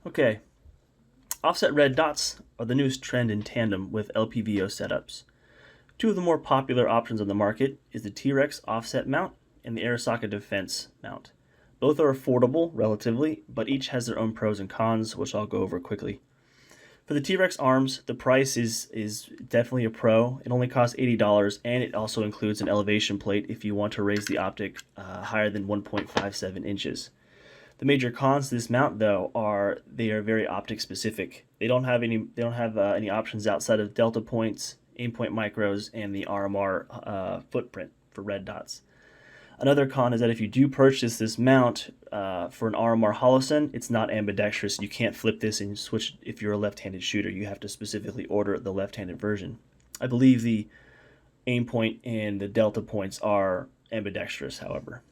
Okay, offset red dots are the newest trend in tandem with LPVO setups. Two of the more popular options on the market is the T.Rex offset mount and the Arisaka Defense mount. Both are affordable relatively, but each has their own pros and cons, which I'll go over quickly. For the T.Rex Arms, the price is definitely a pro. It only costs $80, and it also includes an elevation plate if you want to raise the optic higher than 1.57 inches. The major cons to this mount, though, are they are very optic specific. They don't have any options outside of delta points, aim point micros, and the RMR footprint for red dots. Another con is that if you do purchase this mount for an RMR holosun, it's not ambidextrous. You can't flip this and switch if you're a left-handed shooter. You have to specifically order the left-handed version. I believe the aim point and the delta points are ambidextrous, however.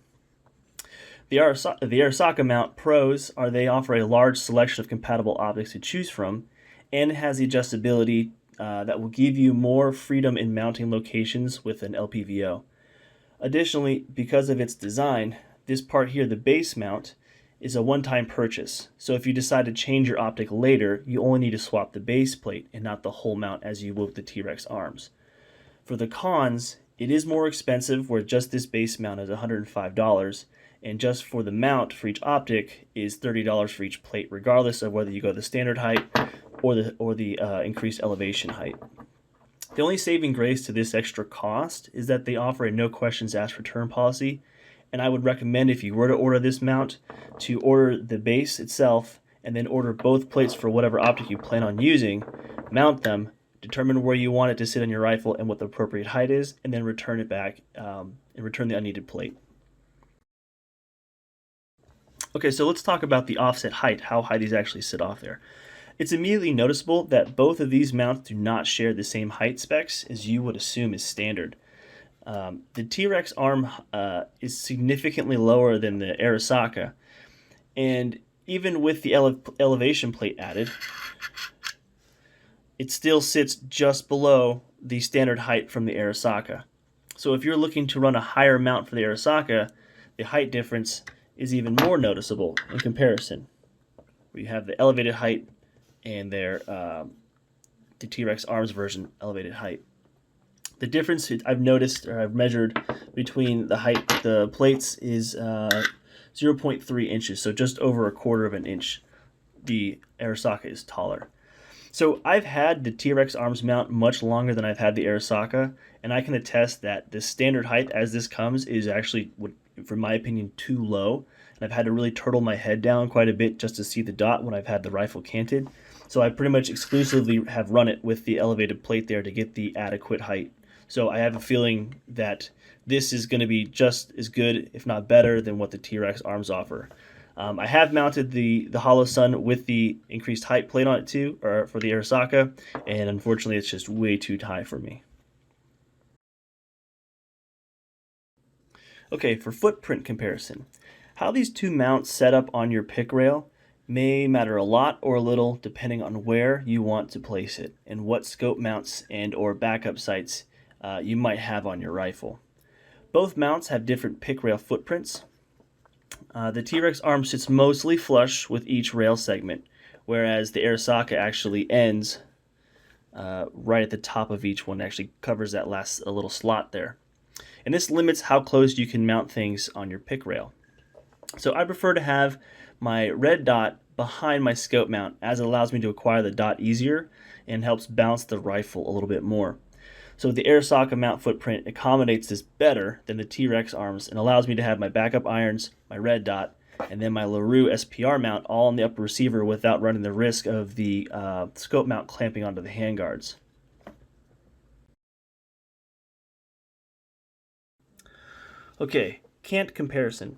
The Arisaka mount pros are they offer a large selection of compatible optics to choose from, and it has the adjustability that will give you more freedom in mounting locations with an LPVO. Additionally, because of its design, this part here, the base mount, is a one-time purchase. So if you decide to change your optic later, you only need to swap the base plate and not the whole mount as you will with the T.Rex Arms. For the cons, it is more expensive, where just this base mount is $105, and just for the mount for each optic is $30 for each plate, regardless of whether you go the standard height or the increased elevation height. The only saving grace to this extra cost is that they offer a no questions asked return policy, and I would recommend, if you were to order this mount, to order the base itself and then order both plates for whatever optic you plan on using, mount them, determine where you want it to sit on your rifle and what the appropriate height is, and then return it back and return the unneeded plate. Okay, so let's talk about the offset height, how high these actually sit off there. It's immediately noticeable that both of these mounts do not share the same height specs as you would assume is standard. The T.Rex arm is significantly lower than the Arisaka, and even with the elevation plate added, it still sits just below the standard height from the Arisaka. So if you're looking to run a higher mount for the Arisaka, the height difference is even more noticeable in comparison, where you have the elevated height and the T.Rex Arms version elevated height. The difference I've noticed, or I've measured, between the plates is 0.3 inches, so just over a quarter of an inch. The Arisaka is taller. So I've had the T.Rex Arms mount much longer than I've had the Arisaka, and I can attest that the standard height as this comes is actually, for my opinion, too low. And I've had to really turtle my head down quite a bit just to see the dot when I've had the rifle canted. So I pretty much exclusively have run it with the elevated plate there to get the adequate height. So I have a feeling that this is going to be just as good, if not better, than what the T.Rex Arms offer. I have mounted the holosun with the increased height plate on it too, or for the Arisaka, and unfortunately it's just way too high for me. Okay, for footprint comparison, how these two mounts set up on your pick rail may matter a lot or a little depending on where you want to place it and what scope mounts and or backup sights you might have on your rifle. Both mounts have different pick rail footprints. The T.Rex arm sits mostly flush with each rail segment, whereas the Arisaka actually ends right at the top of each one, actually covers that last little slot there. And this limits how close you can mount things on your pick rail. So I prefer to have my red dot behind my scope mount, as it allows me to acquire the dot easier and helps bounce the rifle a little bit more. So the Arisaka mount footprint accommodates this better than the T.Rex arms and allows me to have my backup irons, my red dot, and then my LaRue SPR mount all on the upper receiver without running the risk of the scope mount clamping onto the handguards. Okay, cant comparison.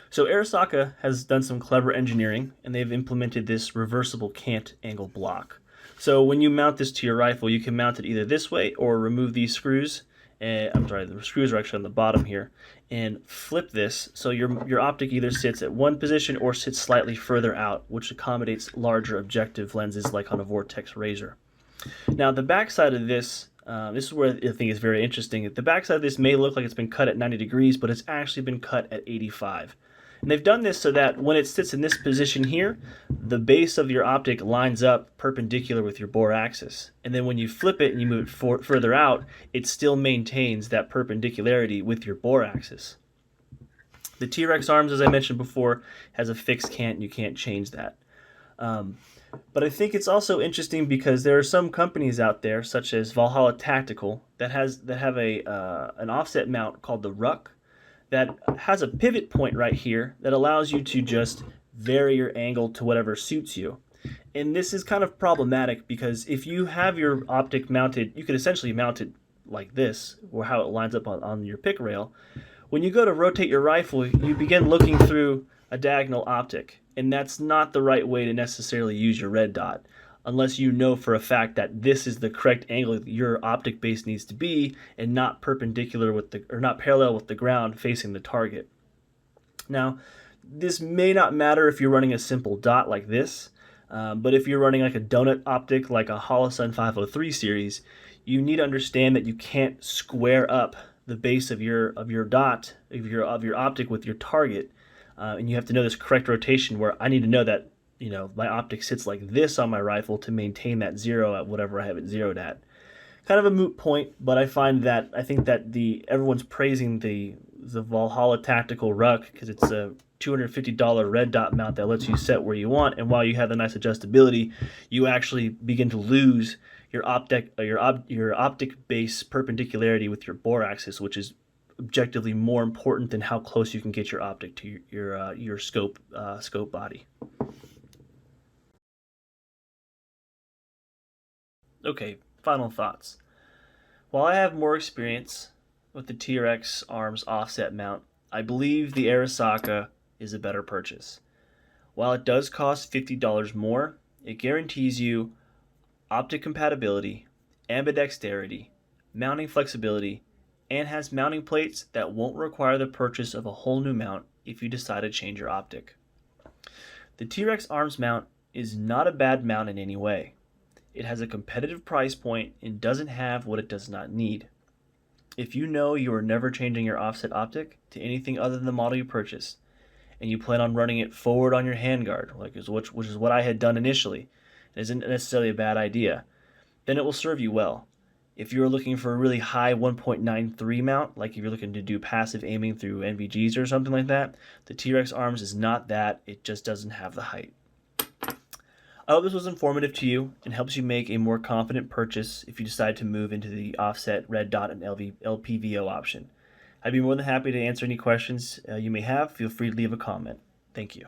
So Arisaka has done some clever engineering, and they've implemented this reversible cant angle block. So when you mount this to your rifle, you can mount it either this way or remove these screws. The screws are actually on the bottom here, and flip this so your optic either sits at one position or sits slightly further out, which accommodates larger objective lenses like on a Vortex Razor. Now the back side of this This is where I think is very interesting. The backside of this may look like it's been cut at 90 degrees, but it's actually been cut at 85. And they've done this so that when it sits in this position here, the base of your optic lines up perpendicular with your bore axis. And then when you flip it and you move it further out, it still maintains that perpendicularity with your bore axis. The T.Rex Arms, as I mentioned before, has a fixed cant. You can't change that. But I think it's also interesting because there are some companies out there, such as Valhalla Tactical, that have an offset mount called the Ruck that has a pivot point right here that allows you to just vary your angle to whatever suits you. And this is kind of problematic because if you have your optic mounted, you could essentially mount it like this, or how it lines up on your pick rail. When you go to rotate your rifle, you begin looking through a diagonal optic, and that's not the right way to necessarily use your red dot unless you know for a fact that this is the correct angle that your optic base needs to be and not perpendicular with the, or not parallel with the ground facing the target. Now, this may not matter if you're running a simple dot like this, but if you're running like a donut optic like a Holosun 503 series, you need to understand that you can't square up the base of your dot of your optic with your target, and you have to know this correct rotation. Where I need to know that my optic sits like this on my rifle to maintain that zero at whatever I have it zeroed at. Kind of a moot point, but I think that everyone's praising the Valhalla Tactical Ruck because it's a $250 red dot mount that lets you set where you want, and while you have the nice adjustability, you actually begin to lose your optic base perpendicularity with your bore axis, which is objectively more important than how close you can get your optic to your scope body. Okay, final thoughts. While I have more experience with the T.Rex Arms offset mount, I believe the Arisaka is a better purchase. While it does cost $50 more, it guarantees you optic compatibility, ambidexterity, mounting flexibility, and has mounting plates that won't require the purchase of a whole new mount if you decide to change your optic. The T.Rex Arms mount is not a bad mount in any way. It has a competitive price point and doesn't have what it does not need. If you know you are never changing your offset optic to anything other than the model you purchased, and you plan on running it forward on your handguard, which is what I had done initially, and isn't necessarily a bad idea, then it will serve you well. If you're looking for a really high 1.93 mount, like if you're looking to do passive aiming through NVGs or something like that, the T.Rex Arms is not that. It just doesn't have the height. I hope this was informative to you and helps you make a more confident purchase if you decide to move into the offset red dot and LPVO option. I'd be more than happy to answer any questions you may have. Feel free to leave a comment. Thank you.